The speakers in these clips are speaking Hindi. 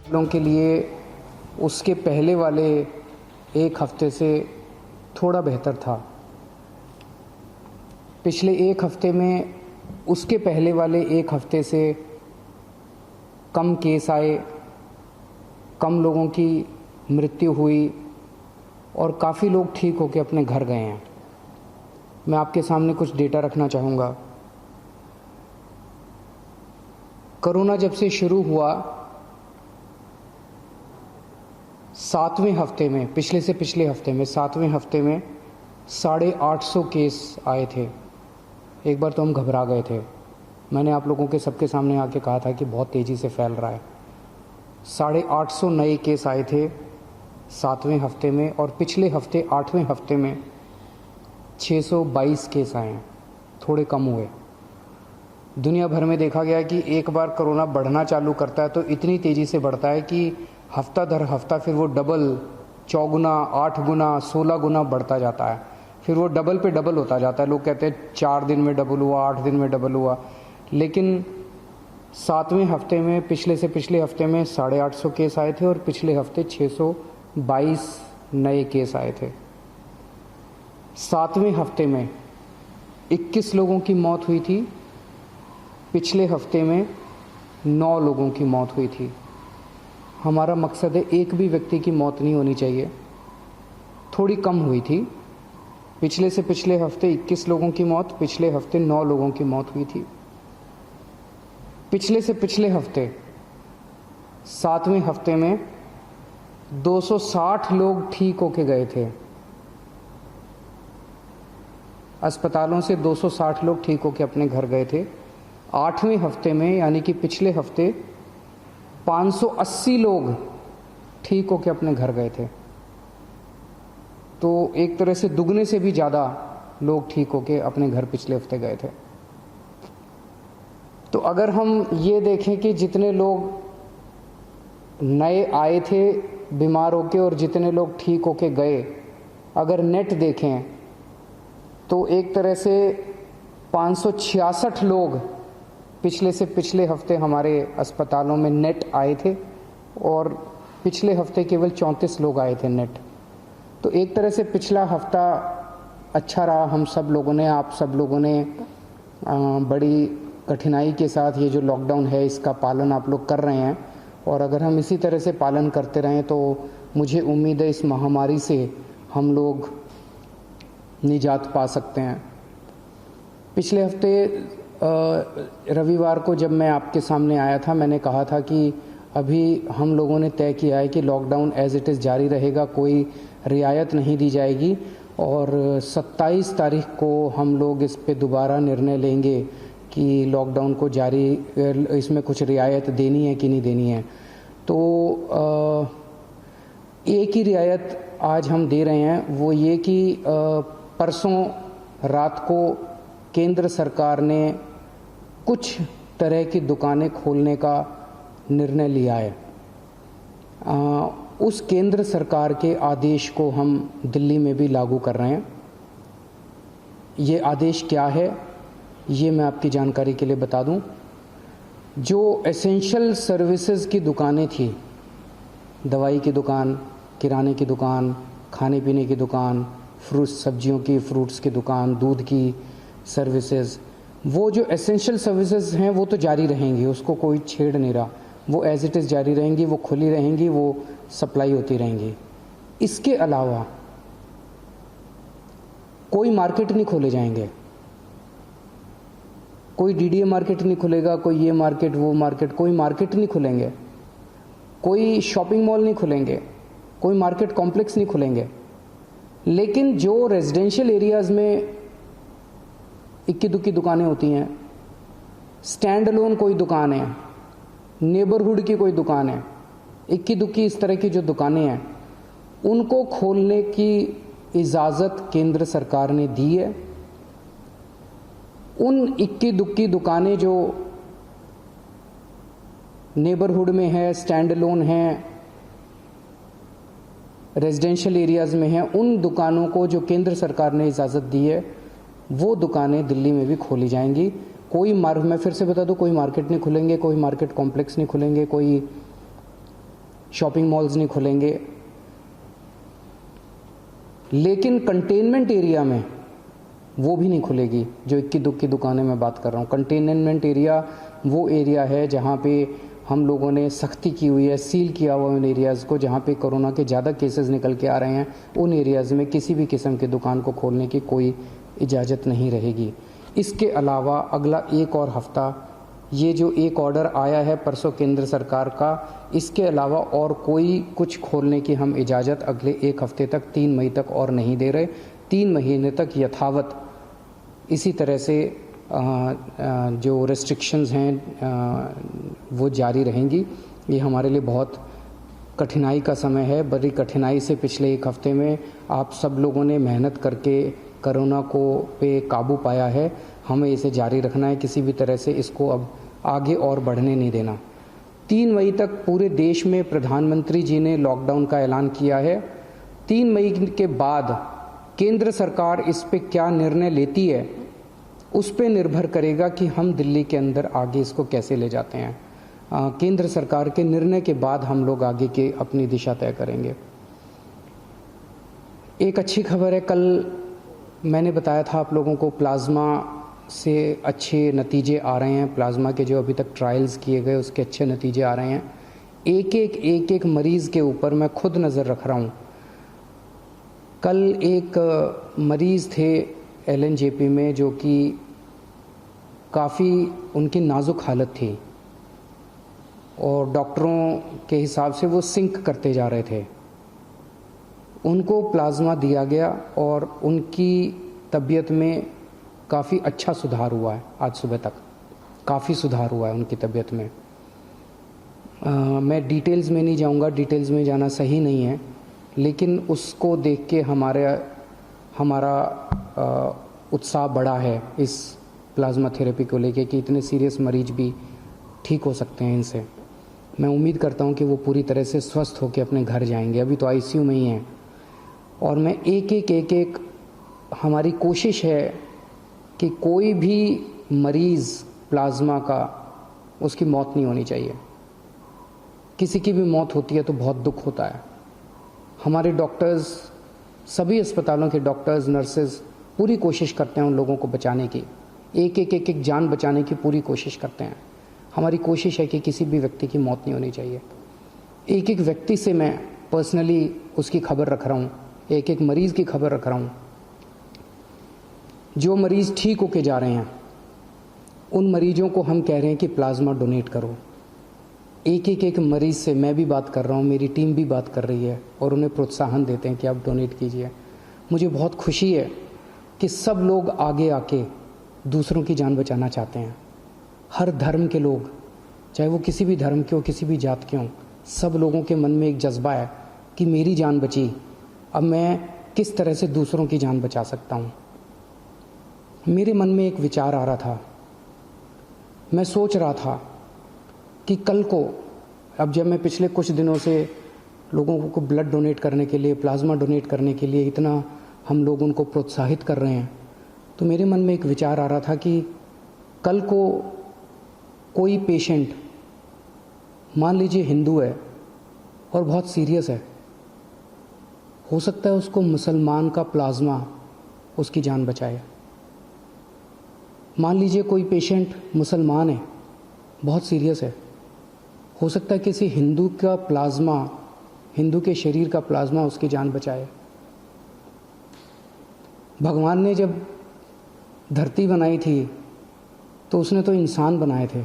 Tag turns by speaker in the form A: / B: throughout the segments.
A: लोगों के लिए उसके पहले वाले एक हफ्ते से थोड़ा बेहतर था। पिछले एक हफ्ते में उसके पहले वाले एक हफ्ते से कम केस आए, कम लोगों की मृत्यु हुई और काफ़ी लोग ठीक होकर अपने घर गए हैं। मैं आपके सामने कुछ डेटा रखना चाहूँगा। कोरोना जब से शुरू हुआ, 7वें हफ्ते में, पिछले हफ्ते में 7वें हफ्ते में 850 केस आए थे। एक बार तो हम घबरा गए थे। मैंने आप लोगों के सबके सामने आके कहा था कि बहुत तेज़ी से फैल रहा है। 850 नए केस आए थे 7वें हफ्ते में, और पिछले हफ्ते 8वें हफ्ते में 622 केस आए हैं, थोड़े कम हुए। दुनिया भर में देखा गया कि एक बार कोरोना बढ़ना चालू करता है तो इतनी तेज़ी से बढ़ता है कि हफ्ता दर हफ्ता फिर वो डबल, चौगुना, 8 गुना, 16 गुना बढ़ता जाता है। फिर वो डबल पे डबल होता जाता है। लोग कहते हैं 4 दिन में डबल हुआ, 8 दिन में डबल हुआ, लेकिन 7वें हफ्ते में पिछले हफ्ते में 850 केस आए थे और पिछले हफ्ते 622 नए केस आए थे। 7वें हफ्ते में 21 लोगों की मौत हुई थी, पिछले हफ्ते में 9 लोगों की मौत हुई थी। हमारा मकसद है एक भी व्यक्ति की मौत नहीं होनी चाहिए। थोड़ी कम हुई थी। पिछले से पिछले हफ्ते 21 लोगों की मौत, पिछले हफ्ते 9 लोगों की मौत हुई थी। पिछले से पिछले हफ्ते 7वें हफ्ते में 260 लोग ठीक होके गए थे। अस्पतालों से 260 लोग ठीक होके अपने घर गए थे। 8वें हफ्ते में, यानी कि पिछले हफ्ते, 580 लोग ठीक होके अपने घर गए थे। तो एक तरह से दुगने से भी ज़्यादा लोग ठीक होके अपने घर पिछले हफ्ते गए थे। तो अगर हम ये देखें कि जितने लोग नए आए थे बीमार होके और जितने लोग ठीक होके गए, अगर नेट देखें तो एक तरह से 566 लोग पिछले से पिछले हफ्ते हमारे अस्पतालों में नेट आए थे और पिछले हफ्ते केवल 34 लोग आए थे नेट। तो एक तरह से पिछला हफ्ता अच्छा रहा। हम सब लोगों ने, आप सब लोगों ने बड़ी कठिनाई के साथ ये जो लॉकडाउन है इसका पालन आप लोग कर रहे हैं, और अगर हम इसी तरह से पालन करते रहें तो मुझे उम्मीद है इस महामारी से हम लोग निजात पा सकते हैं। पिछले हफ्ते रविवार को जब मैं आपके सामने आया था, मैंने कहा था कि अभी हम लोगों ने तय किया है कि लॉकडाउन एज इट इज़ जारी रहेगा, कोई रियायत नहीं दी जाएगी, और 27 तारीख को हम लोग इस पे दोबारा निर्णय लेंगे कि लॉकडाउन को जारी, इसमें कुछ रियायत देनी है कि नहीं देनी है। तो एक ही रियायत आज हम दे रहे हैं, वो ये कि परसों रात को केंद्र सरकार ने कुछ तरह की दुकानें खोलने का निर्णय लिया है। उस केंद्र सरकार के आदेश को हम दिल्ली में भी लागू कर रहे हैं। ये आदेश क्या है, ये मैं आपकी जानकारी के लिए बता दूं। जो एसेंशियल सर्विसेज की दुकानें थी, दवाई की दुकान, किराने की दुकान, खाने पीने की दुकान, सब्जियों की, फ्रूट्स की दुकान, दूध की सर्विसेज, वो जो एसेंशियल सर्विसेज हैं वो तो जारी रहेंगी, उसको कोई छेड़ नहीं रहा। वो एज इट इज़ जारी रहेंगी, वो खुली रहेंगी, वो सप्लाई होती रहेंगी। इसके अलावा कोई मार्केट नहीं खोले जाएंगे। कोई डीडीए मार्केट नहीं खुलेगा, कोई ये मार्केट वो मार्केट, कोई मार्केट नहीं खुलेंगे, कोई शॉपिंग मॉल नहीं खुलेंगे, कोई मार्केट कॉम्प्लेक्स नहीं खुलेंगे। लेकिन जो रेजिडेंशियल एरियाज़ में इक्की दुक्की दुकानें होती हैं, स्टैंड अलोन कोई दुकान है, नेबरहुड की कोई दुकान है, इक्की दुक्की इस तरह की जो दुकानें हैं, उनको खोलने की इजाज़त केंद्र सरकार ने दी है। उन इक्की दुक्की दुकानें जो नेबरहुड में है, स्टैंड अलोन है, रेजिडेंशियल एरियाज़ में हैं, उन दुकानों को जो केंद्र सरकार ने इजाज़त दी है, वो दुकानें दिल्ली में भी खोली जाएंगी। मैं फिर से बता दूं, कोई मार्केट नहीं खुलेंगे, कोई मार्केट कॉम्प्लेक्स नहीं खुलेंगे, कोई शॉपिंग मॉल्स नहीं खुलेंगे, लेकिन कंटेनमेंट एरिया में वो भी नहीं खुलेगी। जो इक्की दुक्की दुकानें मैं बात कर रहा हूँ, कंटेनमेंट एरिया वो एरिया है जहाँ पे हम लोगों ने सख्ती की हुई है, सील किया हुआ उन एरियाज़ को जहाँ पे कोरोना के ज़्यादा केसेस निकल के आ रहे हैं। उन एरियाज़ में किसी भी किस्म की दुकान को खोलने की कोई इजाज़त नहीं रहेगी। इसके अलावा अगला एक और हफ़्ता, ये जो एक ऑर्डर आया है परसों केंद्र सरकार का, इसके अलावा और कोई कुछ खोलने की हम इजाज़त अगले एक हफ़्ते तक, 3 मई तक और नहीं दे रहे। 3 महीने तक यथावत इसी तरह से जो रेस्ट्रिक्शंस हैं वो जारी रहेंगी। ये हमारे लिए बहुत कठिनाई का समय है। बड़ी कठिनाई से पिछले एक हफ़्ते में आप सब लोगों ने मेहनत करके कोरोना को पे काबू पाया है। हमें इसे जारी रखना है, किसी भी तरह से इसको अब आगे और बढ़ने नहीं देना। 3 मई तक पूरे देश में प्रधानमंत्री जी ने लॉकडाउन का ऐलान किया है। 3 मई के बाद केंद्र सरकार इस पे क्या निर्णय लेती है, उस पे निर्भर करेगा कि हम दिल्ली के अंदर आगे इसको कैसे ले जाते हैं। केंद्र सरकार के निर्णय के बाद हम लोग आगे की अपनी दिशा तय करेंगे। एक अच्छी खबर है, कल मैंने बताया था आप लोगों को, प्लाज्मा से अच्छे नतीजे आ रहे हैं। प्लाज्मा के जो अभी तक ट्रायल्स किए गए उसके अच्छे नतीजे आ रहे हैं। एक मरीज़ के ऊपर मैं खुद नज़र रख रहा हूँ। कल एक मरीज़ थे LNJP में जो कि काफ़ी उनकी नाजुक हालत थी और डॉक्टरों के हिसाब से वो सिंक करते जा रहे थे। उनको प्लाज्मा दिया गया और उनकी तबीयत में काफ़ी अच्छा सुधार हुआ है। आज सुबह तक काफ़ी सुधार हुआ है उनकी तबीयत में। मैं डिटेल्स में नहीं जाऊंगा, डिटेल्स में जाना सही नहीं है, लेकिन उसको देख के हमारा उत्साह बढ़ा है इस प्लाज्मा थेरेपी को लेके कि इतने सीरियस मरीज भी ठीक हो सकते हैं इनसे। मैं उम्मीद करता हूं कि वो पूरी तरह से स्वस्थ होकर अपने घर जाएंगे। अभी तो ICU में ही हैं और मैं एक हमारी कोशिश है कि कोई भी मरीज़ प्लाज्मा का, उसकी मौत नहीं होनी चाहिए। किसी की भी मौत होती है तो बहुत दुख होता है। हमारे डॉक्टर्स, सभी अस्पतालों के डॉक्टर्स, नर्सेज पूरी कोशिश करते हैं उन लोगों को बचाने की, एक जान बचाने की पूरी कोशिश करते हैं। हमारी कोशिश है कि किसी भी व्यक्ति की मौत नहीं होनी चाहिए। एक व्यक्ति से मैं पर्सनली उसकी खबर रख रहा हूँ, एक मरीज़ की खबर रख रहा हूँ। जो मरीज़ ठीक होके जा रहे हैं उन मरीजों को हम कह रहे हैं कि प्लाज्मा डोनेट करो। एक मरीज़ से मैं भी बात कर रहा हूँ, मेरी टीम भी बात कर रही है और उन्हें प्रोत्साहन देते हैं कि आप डोनेट कीजिए। मुझे बहुत खुशी है कि सब लोग आगे आके दूसरों की जान बचाना चाहते हैं। हर धर्म के लोग, चाहे वो किसी भी धर्म के हो, किसी भी जात के हों, सब लोगों के मन में एक जज्बा है कि मेरी जान बची, अब मैं किस तरह से दूसरों की जान बचा सकता हूँ। मेरे मन में एक विचार आ रहा था, मैं सोच रहा था कि कल को, अब जब मैं पिछले कुछ दिनों से लोगों को ब्लड डोनेट करने के लिए, प्लाज्मा डोनेट करने के लिए इतना हम लोग उनको प्रोत्साहित कर रहे हैं, तो मेरे मन में एक विचार आ रहा था कि कल को कोई पेशेंट, मान लीजिए हिंदू है और बहुत सीरियस है, हो सकता है उसको मुसलमान का प्लाज्मा उसकी जान बचाए। मान लीजिए कोई पेशेंट मुसलमान है, बहुत सीरियस है, हो सकता है किसी हिंदू का प्लाज्मा, हिंदू के शरीर का प्लाज्मा उसकी जान बचाए। भगवान ने जब धरती बनाई थी तो उसने तो इंसान बनाए थे।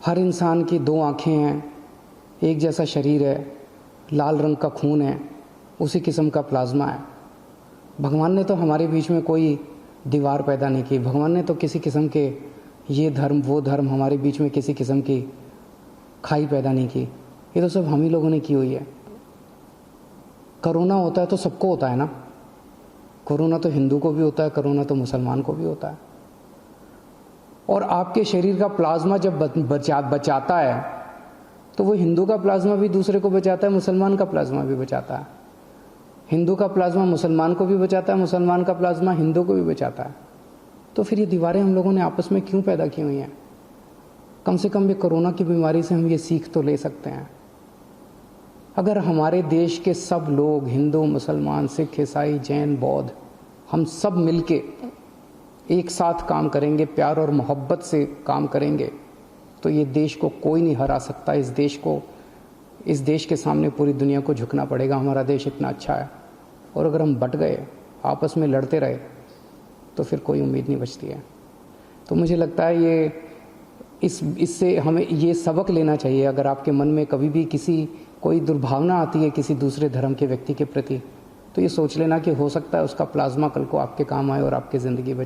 A: हर इंसान की 2 आँखें हैं, एक जैसा शरीर है, लाल रंग का खून है, उसी किस्म का प्लाज्मा है। भगवान ने तो हमारे बीच में कोई दीवार पैदा नहीं की। भगवान ने तो किसी किस्म के ये धर्म वो धर्म हमारे बीच में किसी किस्म की खाई पैदा नहीं की। ये तो सब हम ही लोगों ने की हुई है। कोरोना होता है तो सबको होता है ना, कोरोना तो हिंदू को भी होता है, कोरोना तो मुसलमान को भी होता है। और आपके शरीर का प्लाज्मा जब बचाता है तो वो हिंदू का प्लाज्मा भी दूसरे को बचाता है, मुसलमान का प्लाज्मा भी बचाता है। हिंदू का प्लाज्मा मुसलमान को भी बचाता है, मुसलमान का प्लाज्मा हिंदू को भी बचाता है। तो फिर ये दीवारें हम लोगों ने आपस में क्यों पैदा की हुई हैं? कम से कम ये कोरोना की बीमारी से हम ये सीख तो ले सकते हैं अगर हमारे देश के सब लोग, हिंदू, मुसलमान, सिख, ईसाई, जैन, बौद्ध, हम सब मिलके एक साथ काम करेंगे, प्यार और मोहब्बत से काम करेंगे, तो ये देश को कोई नहीं हरा सकता। इस देश के सामने पूरी दुनिया को झुकना पड़ेगा। हमारा देश इतना अच्छा है। और अगर हम बट गए, आपस में लड़ते रहे, तो फिर कोई उम्मीद नहीं बचती है। तो मुझे लगता है इससे हमें ये सबक लेना चाहिए। अगर आपके मन में कभी भी कोई दुर्भावना आती है किसी दूसरे धर्म के व्यक्ति के प्रति, तो ये सोच लेना कि हो सकता है उसका प्लाज्मा कल को आपके काम आए और आपकी ज़िंदगी बचे।